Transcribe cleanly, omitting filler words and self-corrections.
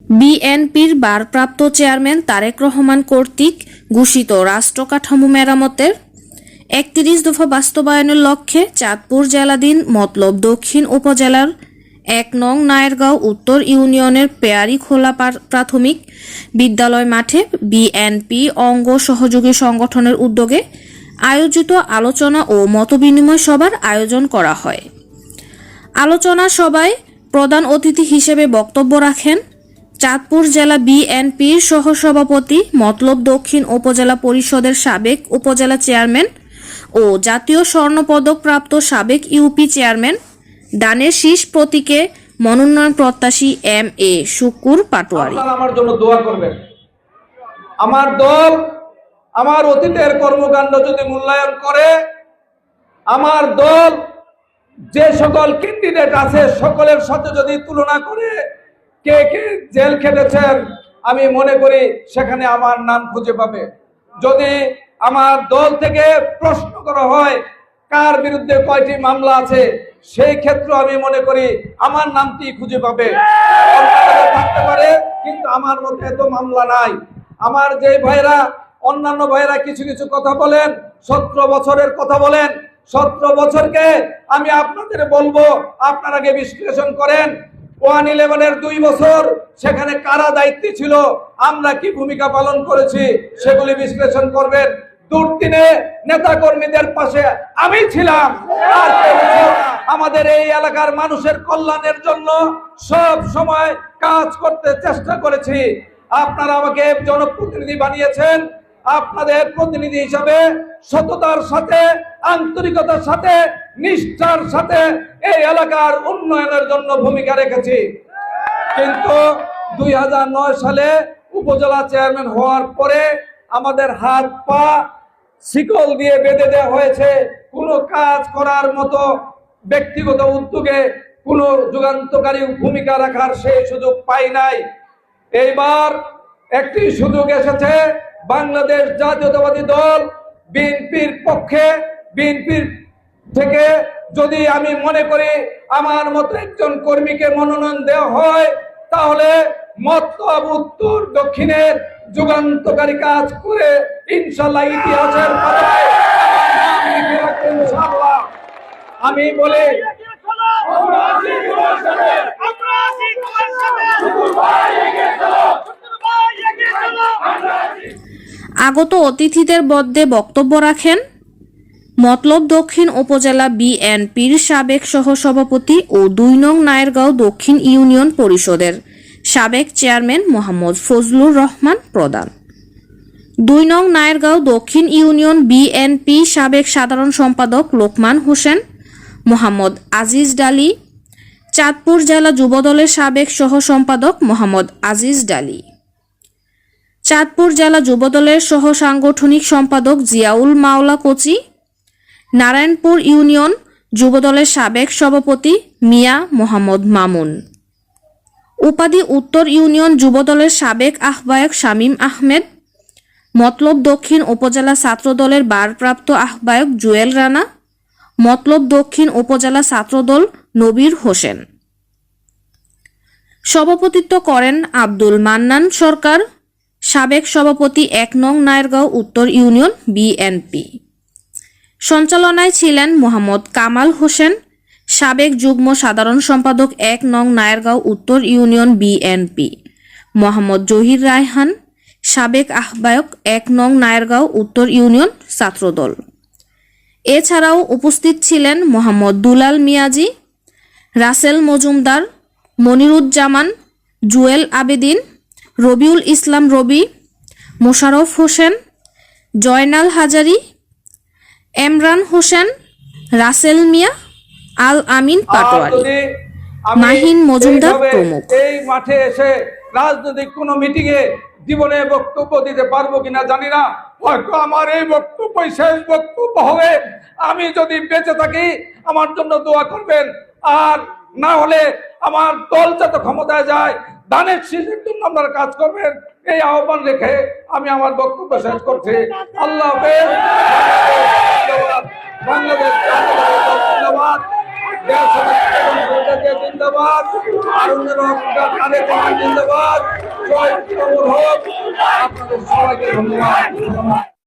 বিএনপির ভারপ্রাপ্ত চেয়ারম্যান তারেক রহমান কর্তৃক ঘোষিত রাষ্ট্র কাঠামো মেরামতের ৩১ দফা বাস্তবায়নের লক্ষ্যে চাঁদপুর জেলাধীন মতলব দক্ষিণ উপজেলার ১ নং নায়েরগাঁও উত্তর ইউনিয়নের পেয়ারীখোলা প্রাথমিক বিদ্যালয় মাঠে বিএনপি অঙ্গ সহযোগী সংগঠনের উদ্যোগে আয়োজিত আলোচনা ও মতবিনিময় সভার আয়োজন করা হয়। আলোচনা সভায় প্রধান অতিথি হিসেবে বক্তব্য রাখেন চাঁদপুর জেলা বিএনপির সহসভাপতি, মতলব দক্ষিণ উপজেলা পরিষদের সাবেক উপজেলা চেয়ারম্যান ও জাতীয় স্বর্ণপদক প্রাপ্ত সাবেক ইউপি চেয়ারম্যান, দানের শীষ প্রতীকে মনোনয়ন প্রত্যাশী এম.এ. শুকুর পাটোয়ারি। আমার জন্য দোয়া করবেন। আমার দল আমার অতীতের কর্মকাণ্ড যদি মূল্যায়ন করে, আমার দল যে সকল ক্যান্ডিডেট আছে সকলের সাথে যদি তুলনা করে কে কে জেল খেটেছেন, আমি মনে করি সেখানে আমার নাম খুঁজে পাবে। যদি আমার দল থেকে প্রশ্ন করা হয় কার বিরুদ্ধে কয়টি মামলা আছে, সেই ক্ষেত্রে আমি মনে করি আমার নামটি খুঁজে পাবে। থাকতে পারে, কিন্তু আমার মধ্যে এত মামলা নাই। আমার যে ভাইরা, অন্যান্য ভাইরা কিছু কিছু কথা বলেন, 17 বছরের কথা বলেন, 17 বছরকে আমি আপনাদের বলবো, আপনারা আগে বিশ্লেষণ করেন। 111-এর 2 বছর সেখানে কারা দায়িত্বে ছিল, আমরা কি ভূমিকা পালন করেছি, সেগুলি বিশ্লেষণ করবেন। দুর্দিনে নেতা কর্মীদের পাশে আমি ছিলাম, আর আমাদের এই এলাকার মানুষের কল্যাণের জন্য সব সময় কাজ করতে চেষ্টা করেছি। আপনারা আমাকে জনপ্রতিনিধি বানিয়েছেন, আপনাদের প্রতিনিধি হিসাবে সততার সাথে, আন্তরিকতার সাথে, নিষ্ঠার সাথে এই এলাকার উন্নয়নের জন্য ভূমিকা রেখেছি। কিন্তু 2009 সালে উপজেলা চেয়ারম্যান হওয়ার পরে আমাদের হাত পা শিকল দিয়ে বেঁধে দেওয়া হয়েছে। কোনো কাজ করার মতো ব্যক্তিগত উদ্যোগে কোনো যুগান্তকারী ভূমিকা রাখার সেই সুযোগ পাই নাই। এইবার একটি সুযোগ এসেছে, বাংলাদেশ জাতীয়তাবাদী দল বিএনপির পক্ষে, বিএনপির থেকে যদি আমি মনে করি আমার মতো একজন কর্মীকে মনোনয়ন দেওয়া হয়, তাহলে মতলব উত্তর দক্ষিণের যুগান্তকারী কাজ করে ইনশাআল্লাহ ইতিহাসের পাতায় ইনশাআল্লাহ। আমি বলি আগত অতিথিদের মধ্যে বক্তব্য রাখেন মতলব দক্ষিণ উপজেলা বিএনপির সাবেক সহসভাপতি ও 2 নং নায়েরগাঁও দক্ষিণ ইউনিয়ন পরিষদের সাবেক চেয়ারম্যান মোহাম্মদ ফজলুর রহমান প্রধান, 2 নং নায়েরগাঁও দক্ষিণ ইউনিয়ন বিএনপি সাবেক সাধারণ সম্পাদক লোকমান হোসেন, মোহাম্মদ আজিজ ডালি, চাঁদপুর জেলা যুবদলের সাবেক সহ সম্পাদক মোহাম্মদ আজিজ ডালি, চাঁদপুর জেলা যুবদলের সহ সাংগঠনিক সম্পাদক জিয়াউল মাওলা কোচি, নারায়ণপুর ইউনিয়ন যুবদলের সাবেক সভাপতি মিয়া মোহাম্মদ মামুন, উপাধি উত্তর ইউনিয়ন যুবদলের সাবেক আহ্বায়ক শামীম আহমেদ, মতলব দক্ষিণ উপজেলা ছাত্রদলের ভারপ্রাপ্ত আহ্বায়ক জুয়েল রানা, মতলব দক্ষিণ উপজেলা ছাত্রদল নবীর হোসেন। সভাপতিত্ব করেন আব্দুল মান্নান সরকার, সাবেক সভাপতি 1 নং নায়েরগাঁও উত্তর ইউনিয়ন বিএনপি। সঞ্চালনায় ছিলেন মোহাম্মদ কামাল হোসেন, সাবেক যুগ্ম সাধারণ সম্পাদক 1 নং নায়েরগাঁও উত্তর ইউনিয়ন বিএনপি, মোহাম্মদ জহির রায়হান, সাবেক আহ্বায়ক 1 নং নায়েরগাঁও উত্তর ইউনিয়ন ছাত্রদল। এছাড়াও উপস্থিত ছিলেন মোহাম্মদ দুলাল মিয়াজি, রাসেল মজুমদার, মনিরুজ্জামান, জুয়েল আবেদিন, রবিউল ইসলাম রবি, মোশাররফ হোসেন, জয়নাল হাজারি, এমরান হোসেন, রাসেল মিয়া, আল আমিন পাটোয়ারি, মাহিন মজুমদার প্রমুখ। এই মাঠে এসে রাজনৈতিক কোনো মিটিংয়ে জীবনে বক্তব্য দিতে পারবো কিনা জানি না, হয়তো আমার এই বক্তব্যই শেষ বক্তব্য হবে। আমি যদি বেঁচে থাকি আমার জন্য দোয়া করবেন, আর না হলে আমার দল যাতে ক্ষমতায় যায়, দানের শীষের জন্য আপনারা কাজ করবেন, এই আহ্বান রেখে আমি আমার বক্তব্য শেষ করছি। আল্লাহ হাফেজ। বাংলাদেশ জিন্দাবাদ, জিন্দাবাদ, জিন্দাবাদ। বিজয় কবর হোক। আপনাদের সবাইকে ধন্যবাদ।